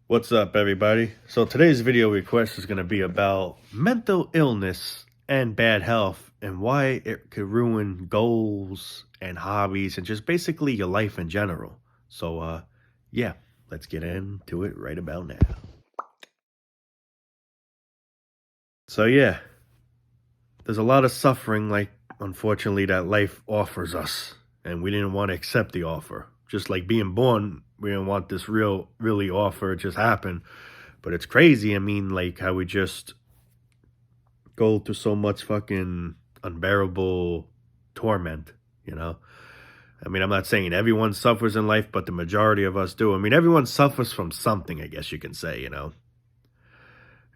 What's up, everybody? So today's video request is going to be about mental illness and bad health and why it could ruin goals and hobbies and just basically your life in general. So yeah, let's get into it right about now. So yeah, there's a lot of suffering, like, unfortunately, that life offers us, and we didn't want to accept the offer. Just like being born, we didn't want this really offer. It just happened. But it's crazy. I mean, like, how we just go through so much fucking unbearable torment, you know? I mean, I'm not saying everyone suffers in life, but the majority of us do. I mean, everyone suffers from something, I guess you can say, you know?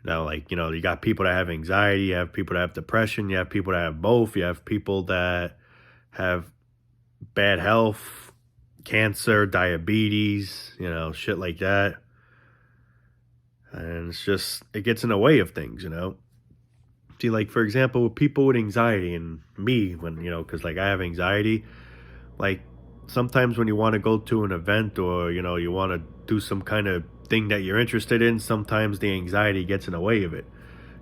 Now, like, you got people that have anxiety, you have people that have depression, you have people that have both, you have people that have bad health, cancer, diabetes, shit like that. And it's just, it gets in the way of things, you know? See, like, for example, with people with anxiety and me, when, because, like, I have anxiety, like, sometimes when you want to go to an event or, you want to do some kind of thing that you're interested in, sometimes the anxiety gets in the way of it.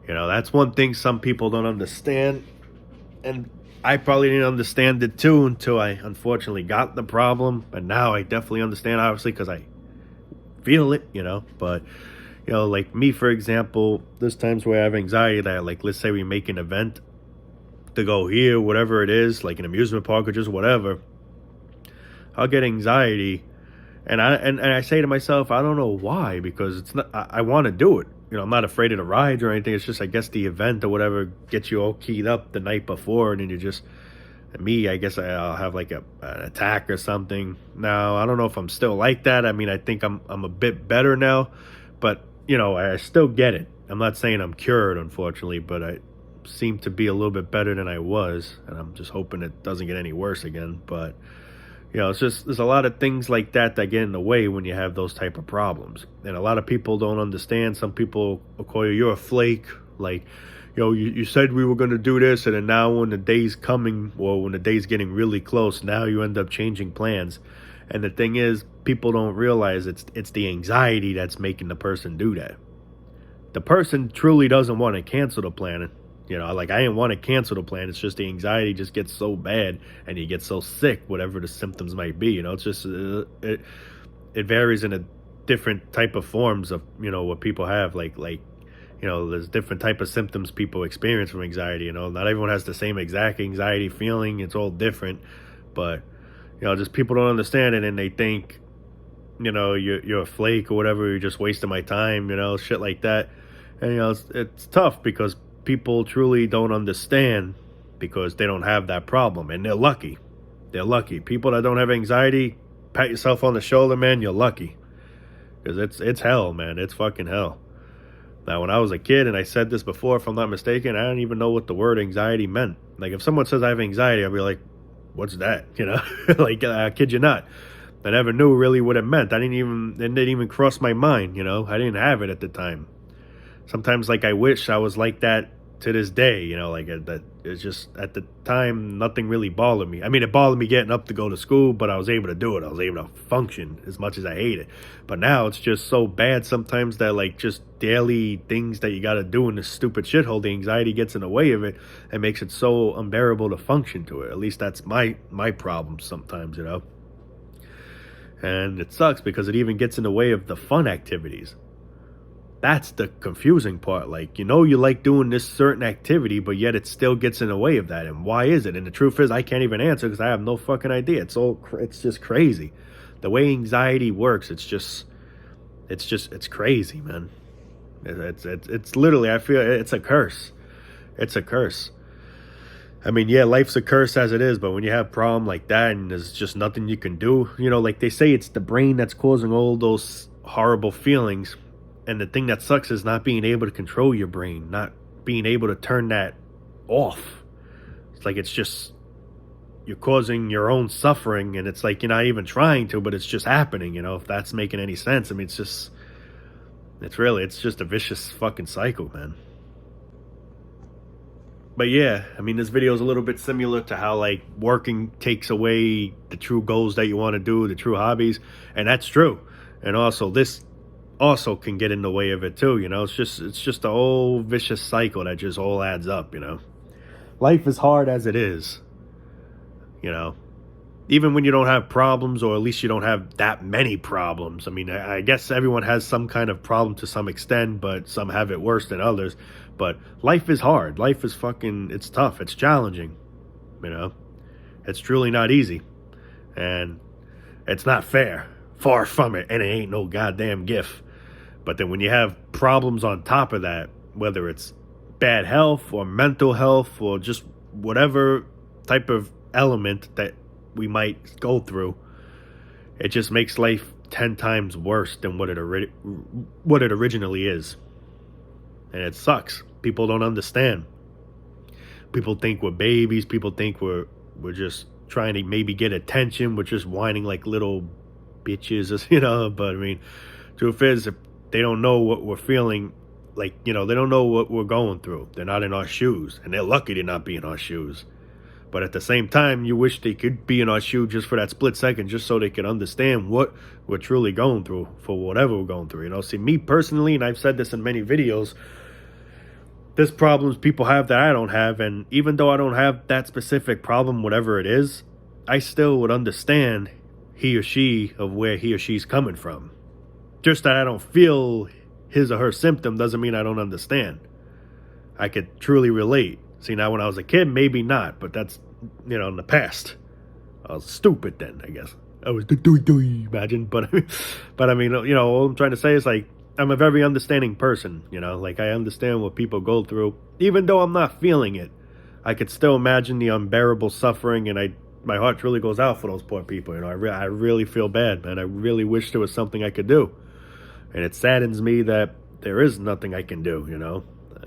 That's one thing some people don't understand. And I probably didn't understand it too until I unfortunately got the problem. But now I definitely understand, obviously, because I feel it, But, like me, for example, there's times where I have anxiety that, like, let's say we make an event to go here, whatever it is, like an amusement park or just whatever. I'll get anxiety. And I say to myself, I don't know why, because it's not, I want to do it. I'm not afraid of the rides or anything. It's just, I guess, the event or whatever gets you all keyed up the night before, and then you just, me, I guess I'll have like an attack or something. Now, I don't know if I'm still like that. I mean, I think I'm a bit better now, but I still get it. I'm not saying I'm cured, unfortunately, but I seem to be a little bit better than I was, and I'm just hoping it doesn't get any worse again. But it's just, there's a lot of things like that that get in the way when you have those type of problems. And a lot of people don't understand. Some people will call you, you're a flake. Like, you said we were going to do this, and then now when the day's coming, or when the day's getting really close, now you end up changing plans. And the thing is, people don't realize it's the anxiety that's making the person do that. The person truly doesn't want to cancel the plan. Like, I didn't want to cancel the plan. It's just the anxiety just gets so bad and you get so sick, whatever the symptoms might be. It's just, it varies in a different type of forms of, what people have. Like, there's different type of symptoms people experience from anxiety. Not everyone has the same exact anxiety feeling. It's all different. But, just people don't understand it, and they think, you're a flake or whatever. You're just wasting my time, shit like that. And, it's tough because people truly don't understand, because they don't have that problem, and they're lucky. They're lucky. People that don't have anxiety, pat yourself on the shoulder, man. You're lucky, because it's hell, man. It's fucking hell. Now, when I was a kid, and I said this before, if I'm not mistaken, I don't even know what the word anxiety meant. Like, if someone says I have anxiety, I'll be like, what's that? Like, I kid you not. I never knew really what it meant. It didn't even cross my mind. I didn't have it at the time. Sometimes, like, I wish I was like that to this day, like, that it's just, at the time, nothing really bothered me. I mean, it bothered me getting up to go to school, but I was able to do it. I was able to function as much as I hate it. But now it's just so bad sometimes that, like, just daily things that you got to do in this stupid shithole, the anxiety gets in the way of it and makes it so unbearable to function to it. At least that's my problem sometimes, And it sucks because it even gets in the way of the fun activities. That's the confusing part. Like, you like doing this certain activity, but yet it still gets in the way of that. And why is it? And the truth is, I can't even answer, because I have no fucking idea. It's just crazy. The way anxiety works, it's crazy, man. It's literally, I feel it's a curse. It's a curse. I mean, yeah, life's a curse as it is, but when you have a problem like that and there's just nothing you can do, like they say, it's the brain that's causing all those horrible feelings. And the thing that sucks is not being able to control your brain, not being able to turn that off. It's like, it's just, you're causing your own suffering, and it's like you're not even trying to, but it's just happening, if that's making any sense. I mean, it's just a vicious fucking cycle, man. But yeah, I mean, this video is a little bit similar to how, like, working takes away the true goals that you want to do, the true hobbies, and that's true. And also, this also can get in the way of it too. It's just a whole vicious cycle that just all adds up. Life is hard as it is, you know. Even when you don't have problems, or at least you don't have that many problems. I mean, I guess everyone has some kind of problem to some extent, but some have it worse than others. But life is hard. Life is it's tough. It's challenging, you know. It's truly not easy. And it's not fair. Far from it. And it ain't no goddamn gift. But then when you have problems on top of that, whether it's bad health or mental health or just whatever type of element that we might go through, it just makes life 10 times worse than what it originally is. And it sucks. People don't understand. People think we're babies. People think we're just trying to maybe get attention. We're just whining like little bitches, But I mean, truth is, if they don't know what we're feeling, they don't know what we're going through. They're not in our shoes, and they're lucky to not be in our shoes. But at the same time, you wish they could be in our shoe just for that split second, just so they could understand what we're truly going through for whatever we're going through. See, me personally, and I've said this in many videos, there's problems people have that I don't have. And even though I don't have that specific problem, whatever it is, I still would understand he or she of where he or she's coming from. Just that I don't feel his or her symptom doesn't mean I don't understand. I could truly relate. See, now when I was a kid, maybe not, but that's, in the past. I was stupid then, I guess. I was imagine, but I mean, all I'm trying to say is I'm a very understanding person, I understand what people go through. Even though I'm not feeling it, I could still imagine the unbearable suffering, and my heart really goes out for those poor people. I really feel bad, man. I really wish there was something I could do. And it saddens me that there is nothing I can do,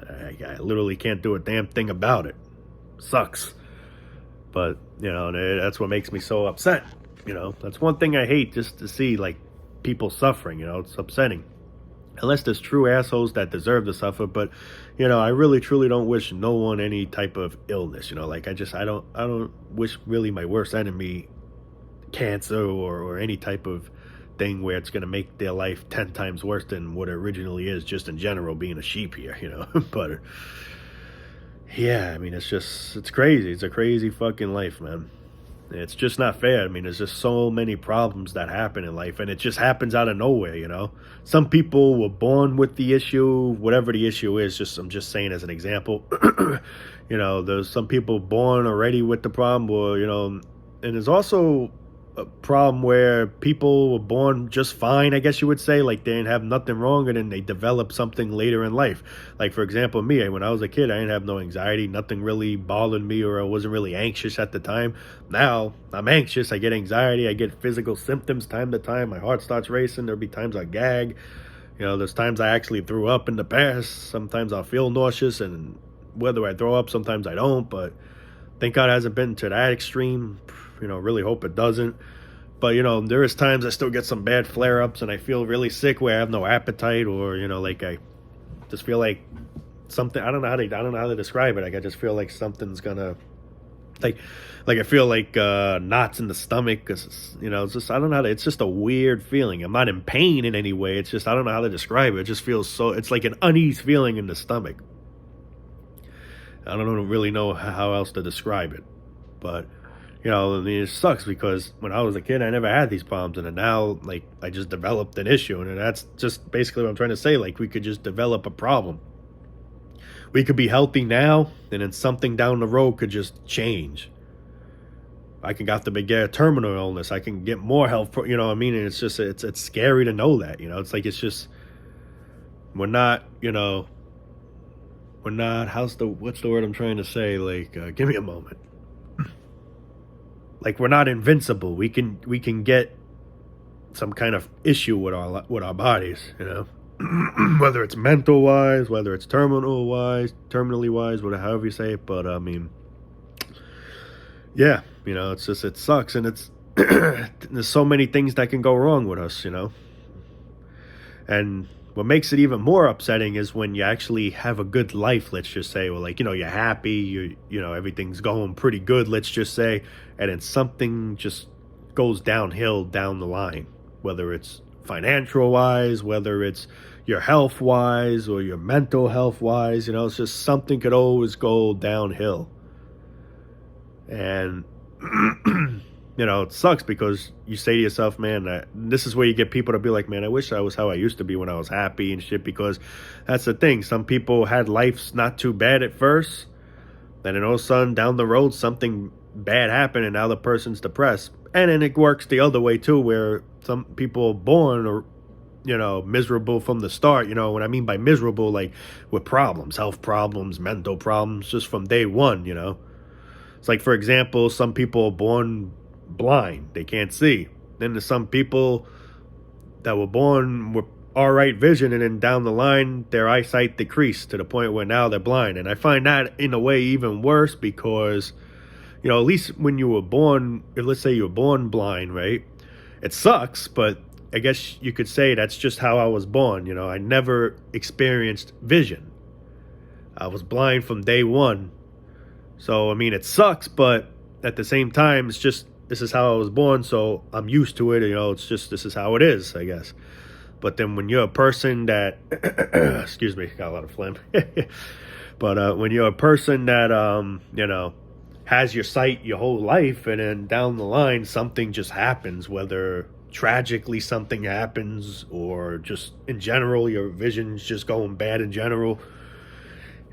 I literally can't do a damn thing about it. Sucks. But, that's what makes me so upset. That's one thing I hate, just to see, people suffering, it's upsetting. Unless there's true assholes that deserve to suffer. But, I really, truly don't wish no one any type of illness, I don't wish really my worst enemy cancer or any type of thing where it's going to make their life 10 times worse than what it originally is, just in general, being a sheep here, But yeah, I mean, it's crazy. It's a crazy fucking life, man. It's just not fair. I mean, there's just so many problems that happen in life, and it just happens out of nowhere. Some people were born with the issue, whatever the issue is. I'm just saying as an example. There's some people born already with the problem, or and there's also a problem where people were born just fine, I guess you would say, they didn't have nothing wrong, and then they develop something later in life. For example, me, when I was a kid, I didn't have no anxiety, nothing really bothered me, or I wasn't really anxious at the time. Now I'm anxious, I get anxiety, I get physical symptoms time to time, my heart starts racing, there'll be times I gag, there's times I actually threw up in the past, sometimes I'll feel nauseous, and whether I throw up, sometimes I don't, but thank God it hasn't been to that extreme. Really hope it doesn't. But, there is times I still get some bad flare-ups, and I feel really sick where I have no appetite, or, I just feel like something, I don't know how to describe it. I just feel like something's gonna, I feel like knots in the stomach, cause it's just, I don't know it's just a weird feeling. I'm not in pain in any way. It's just, I don't know how to describe it. It just feels it's like an unease feeling in the stomach. I don't really know how else to describe it, but I mean, it sucks because when I was a kid, I never had these problems. And then now, I just developed an issue. And that's just basically what I'm trying to say. We could just develop a problem. We could be healthy now, and then something down the road could just change. I can get a terminal illness. I can get more health, what I mean? And it's just, it's scary to know that, it's just, we're not, what's the word I'm trying to say? Give me a moment. We're not invincible. We can get some kind of issue with our bodies, whether it's mental wise, whether it's terminally wise, whatever, however you say it. But I mean, yeah, it's just, it sucks, and it's there's so many things that can go wrong with us, and what makes it even more upsetting is when you actually have a good life, let's just say, well, you're happy, everything's going pretty good, let's just say, and then something just goes downhill down the line, whether it's financial wise, whether it's your health wise or your mental health wise. It's just something could always go downhill. And it sucks because you say to yourself, man, this is where you get people to be like, man, I wish I was how I used to be when I was happy and shit. Because that's the thing, some people had lives not too bad at first, and then all of a sudden down the road something bad happened and now the person's depressed. And then it works the other way too, where some people are born or miserable from the start. What I mean by miserable, like with problems, health problems, mental problems, just from day one. It's like, for example, some people are born blind, they can't see. Then there's some people that were born with all right vision, and then down the line their eyesight decreased to the point where now they're blind. And I find that in a way even worse because at least when you were born, let's say you were born blind, right? It sucks, but I guess you could say that's just how I was born. I never experienced vision. I was blind from day one. So, I mean, it sucks, but at the same time, it's just, this is how I was born, so I'm used to it. It's just, this is how it is, I guess. But then when you're a person that, excuse me, got a lot of phlegm. But when you're a person that, has your sight your whole life, and then down the line, something just happens, whether tragically something happens or just in general, your vision's just going bad in general.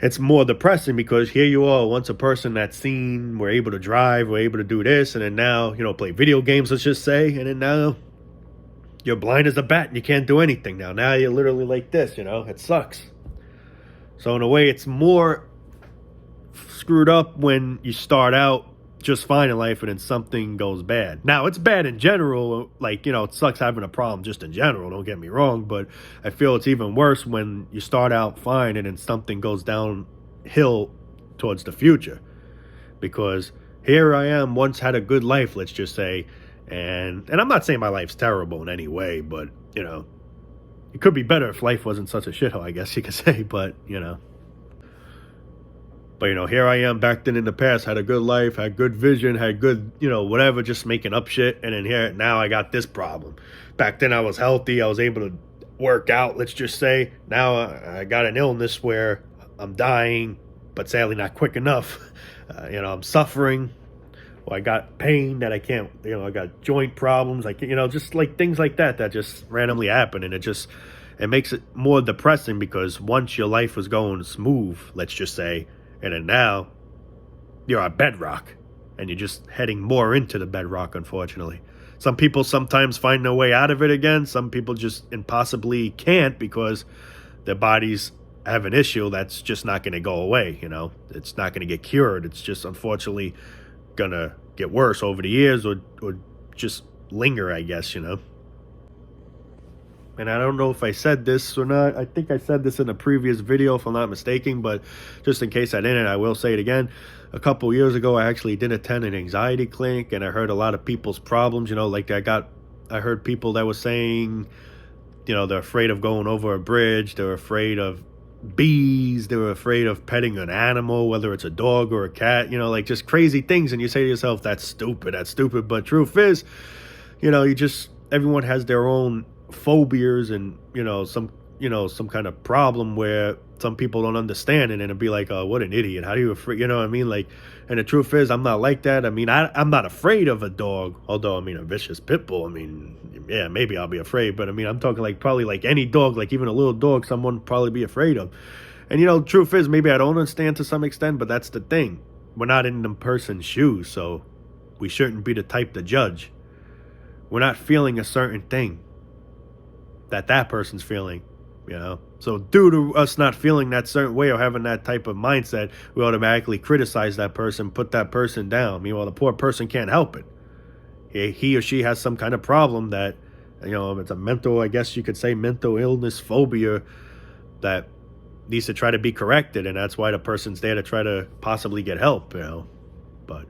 It's more depressing because here you are, once a person that's seen, we're able to drive, we're able to do this, and then now, play video games, let's just say, and then now you're blind as a bat and you can't do anything now. Now you're literally like this, it sucks. So in a way, it's more screwed up when you start out just fine in life and then something goes bad. Now, it's bad in general, like, it sucks having a problem just in general, don't get me wrong, but I feel it's even worse when you start out fine and then something goes downhill towards the future. Because here I am, once had a good life, let's just say, and I'm not saying my life's terrible in any way, but, it could be better if life wasn't such a shithole, I guess you could say, but, But, here I am back then in the past, had a good life, had good vision, had good, whatever, just making up shit. And then now I got this problem. Back then I was healthy. I was able to work out, let's just say. Now I got an illness where I'm dying, but sadly not quick enough. I'm suffering. Or I got pain that I can't, I got joint problems. Like, just like things like that just randomly happen. And it makes it more depressing because once your life was going smooth, let's just say, and then now, you're at bedrock, and you're just heading more into the bedrock, unfortunately. Some people sometimes find their way out of it again. Some people just impossibly can't because their bodies have an issue that's just not going to go away, It's not going to get cured. It's just, unfortunately, going to get worse over the years or just linger, I guess, And I don't know if I said this or not. I think I said this in a previous video, if I'm not mistaken, but just in case I didn't, I will say it again. A couple years ago, I actually did attend an anxiety clinic, and I heard a lot of people's problems. Like I heard people that were saying, they're afraid of going over a bridge. They're afraid of bees. They were afraid of petting an animal, whether it's a dog or a cat, like just crazy things. And you say to yourself, that's stupid. But truth is, everyone has their own phobias and some kind of problem where some people don't understand it, and it'd be like, oh, what an idiot, how do you afraid, what I mean? Like, and the truth is, I'm not like that. I mean, I'm not afraid of a dog, although I mean a vicious pit bull, I mean, yeah, maybe I'll be afraid, but I mean, I'm talking like probably like any dog, like even a little dog, someone would probably be afraid of. And truth is, maybe I don't understand to some extent, but that's the thing, we're not in the person's shoes, so we shouldn't be the type to judge. We're not feeling a certain thing that person's feeling, So due to us not feeling that certain way or having that type of mindset, we automatically criticize that person, put that person down. Meanwhile, the poor person can't help it. He or she has some kind of problem that, it's a mental, I guess you could say, mental illness, phobia that needs to try to be corrected. And that's why the person's there to try to possibly get help, But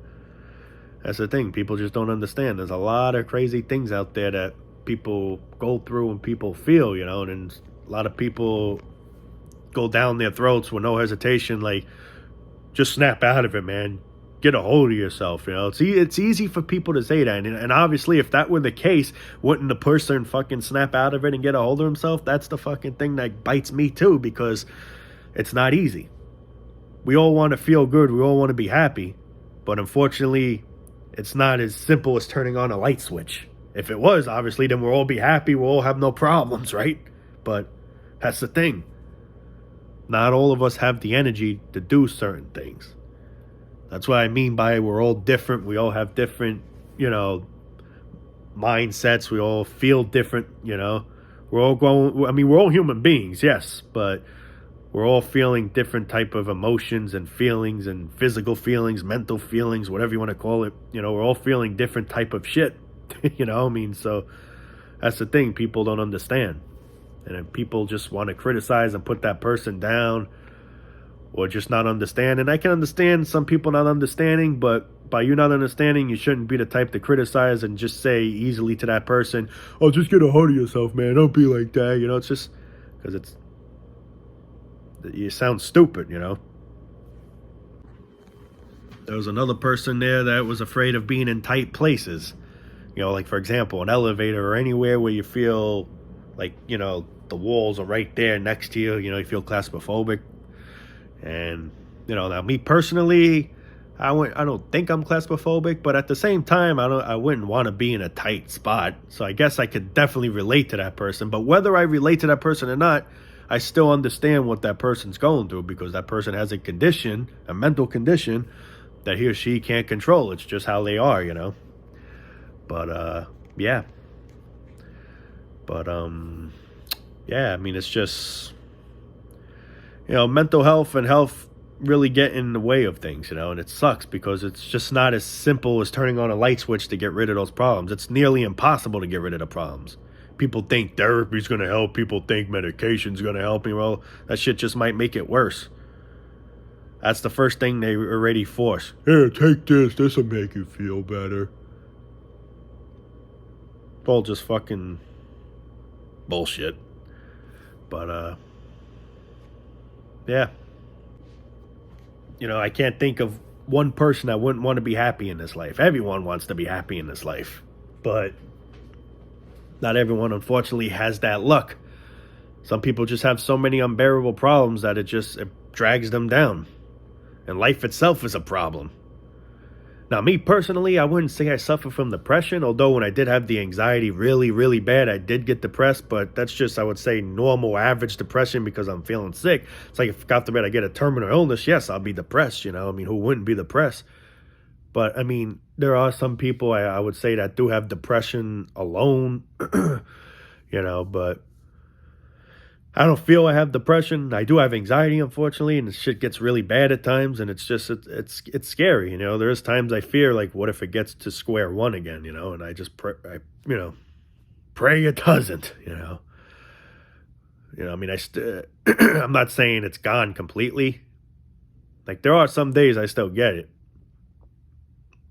that's the thing. People just don't understand. There's a lot of crazy things out there that people go through and people feel, and a lot of people go down their throats with no hesitation, like, just snap out of it, man. get a hold of yourself. It's easy for people to say that, and obviously, if that were the case, wouldn't the person fucking snap out of it and get a hold of himself? That's the fucking thing that bites me too, because it's not easy. We all want to feel good, we all want to be happy, but unfortunately, it's not as simple as turning on a light switch. If it was, obviously, then we'll all be happy, we'll all have no problems, right? But that's the thing. Not all of us have the energy to do certain things. That's what I mean by we're all different. We all have different, mindsets. We all feel different, We're all human beings, yes, but we're all feeling different type of emotions and feelings and physical feelings, mental feelings, whatever you want to call it. We're all feeling different type of shit. So that's the thing people don't understand. And then people just want to criticize and put that person down, or just not understand. And I can understand some people not understanding, but by you not understanding, you shouldn't be the type to criticize and just say easily to that person, "Oh, just get a hold of yourself, man. Don't be like that." It's just because you sound stupid. There was another person there that was afraid of being in tight places. Like, for example, an elevator or anywhere where you feel like, the walls are right there next to you, you feel claustrophobic. And, now me personally, I don't think I'm claustrophobic, but at the same time, I wouldn't want to be in a tight spot. So I guess I could definitely relate to that person. But whether I relate to that person or not, I still understand what that person's going through, because that person has a mental condition that he or she can't control. It's just how they are, But, yeah. But, yeah, I mean, it's just, mental health and health really get in the way of things, and it sucks because it's just not as simple as turning on a light switch to get rid of those problems. It's nearly impossible to get rid of the problems. People think therapy's going to help. People think medication's going to help. Well, that shit just might make it worse. That's the first thing they already force. Here, take this. This will make you feel better. It's all just fucking bullshit. But, yeah. I can't think of one person that wouldn't want to be happy in this life. Everyone wants to be happy in this life. But not everyone, unfortunately, has that luck. Some people just have so many unbearable problems that it drags them down. And life itself is a problem. Now, me personally, I wouldn't say I suffer from depression, although when I did have the anxiety really, really bad, I did get depressed, but that's just, I would say, normal, average depression because I'm feeling sick. It's like if, God forbid, I get a terminal illness, yes, I'll be depressed, who wouldn't be depressed? But, there are some people, I would say, that do have depression alone, but I don't feel I have depression. I do have anxiety, unfortunately, and the shit gets really bad at times, and it's just, it's scary, There's times I fear, like, what if it gets to square one again, and I just pray, pray it doesn't, I'm not saying it's gone completely. Like, there are some days I still get it.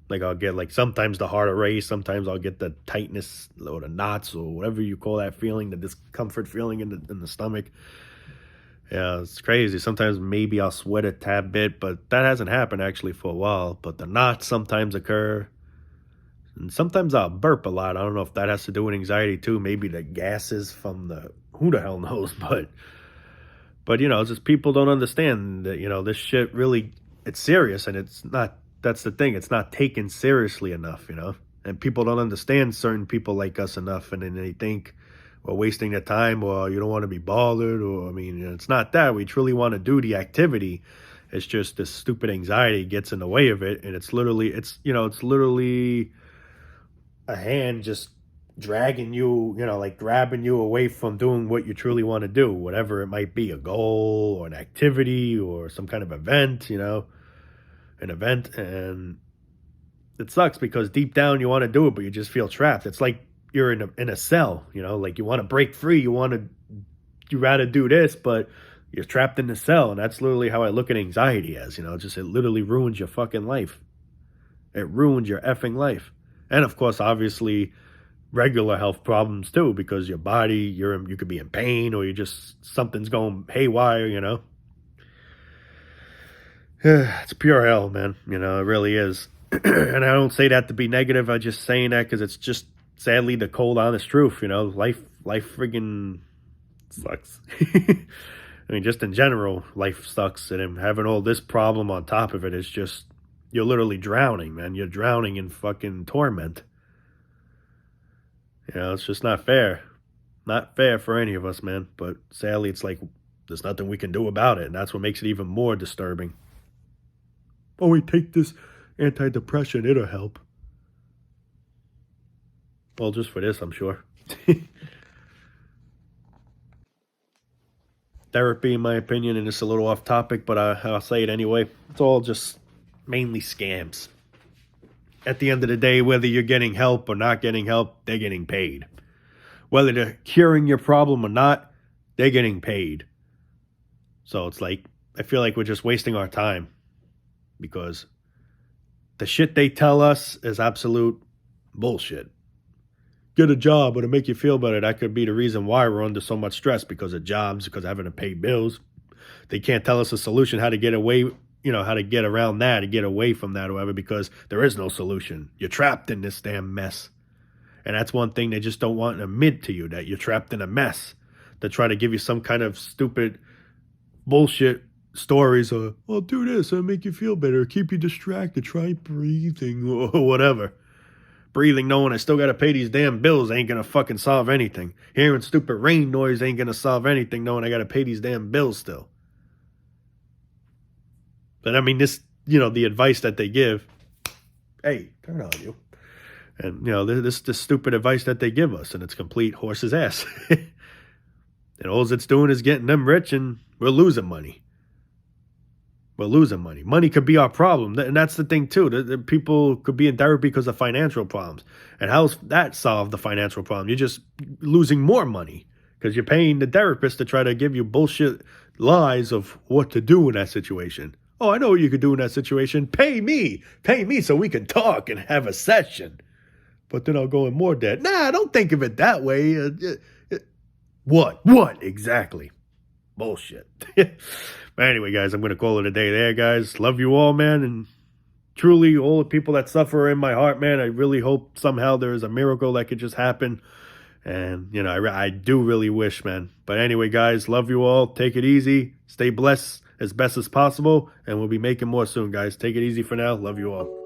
Like, I'll get, like, sometimes the heart race, sometimes I'll get the tightness or the knots or whatever you call that feeling, the discomfort feeling in the stomach. Yeah, it's crazy. Sometimes maybe I'll sweat a tad bit, but that hasn't happened actually for a while. But the knots sometimes occur. And sometimes I'll burp a lot. I don't know if that has to do with anxiety too. Maybe the gases from who the hell knows, but just people don't understand that, this shit really, it's serious, and it's not. That's the thing. It's not taken seriously enough, and people don't understand certain people like us enough. And then they think we're wasting their time, or you don't want to be bothered, or, it's not that. We truly want to do the activity. It's just this stupid anxiety gets in the way of it. And it's literally a hand just dragging you, like grabbing you away from doing what you truly want to do, whatever it might be, a goal or an activity or some kind of event, an event. And it sucks because deep down you want to do it, but you just feel trapped. It's like you're in a cell, like you want to break free. You rather do this, but you're trapped in the cell. And that's literally how I look at anxiety as, just it literally ruins your fucking life. It ruins your effing life. And of course, obviously, regular health problems too, because your body, you could be in pain, or something's going haywire, It's pure hell, man. It really is. And I don't say that to be negative. I'm just saying that because it's just sadly the cold, honest truth. Life friggin' sucks. I mean, just in general, life sucks. And then having all this problem on top of it is just, you're literally drowning, man. You're drowning in fucking torment. It's just not fair. Not fair for any of us, man. But sadly, it's like there's nothing we can do about it. And that's what makes it even more disturbing. Oh, wait, take this antidepressant. It'll help. Well, just for this, I'm sure. Therapy, in my opinion, and it's a little off topic, but I'll say it anyway. It's all just mainly scams. At the end of the day, whether you're getting help or not getting help, they're getting paid. Whether they're curing your problem or not, they're getting paid. So it's like, I feel like we're just wasting our time because the shit they tell us is absolute bullshit. Get a job, it'll make you feel better. That could be the reason why we're under so much stress, because of jobs, because of having to pay bills. They can't tell us a solution, how to get away, how to get around that, to get away from that or whatever, because there is no solution. You're trapped in this damn mess. And that's one thing they just don't want to admit to you, that you're trapped in a mess. They try to give you some kind of stupid bullshit stories of, well, do this, it'll make you feel better, keep you distracted, try breathing or whatever. Breathing, knowing I still got to pay these damn bills, ain't going to fucking solve anything. Hearing stupid rain noise ain't going to solve anything, knowing I got to pay these damn bills still. But I mean, this, the advice that they give, hey, turn on you. And, this stupid advice that they give us, and it's complete horse's ass. And all it's doing is getting them rich, and we're losing money. We're losing money. Money could be our problem. And that's the thing, too. The people could be in therapy because of financial problems. And how's that solve the financial problem? You're just losing more money because you're paying the therapist to try to give you bullshit lies of what to do in that situation. Oh, I know what you could do in that situation. Pay me. Pay me so we can talk and have a session. But then I'll go in more debt. Nah, don't think of it that way. What? What? Exactly. Bullshit. But anyway, guys, I'm going to call it a day there, guys. Love you all, man. And truly, all the people that suffer in my heart, man, I really hope somehow there is a miracle that could just happen. And, I do really wish, man. But anyway, guys, love you all. Take it easy. Stay blessed as best as possible. And we'll be making more soon, guys. Take it easy for now. Love you all.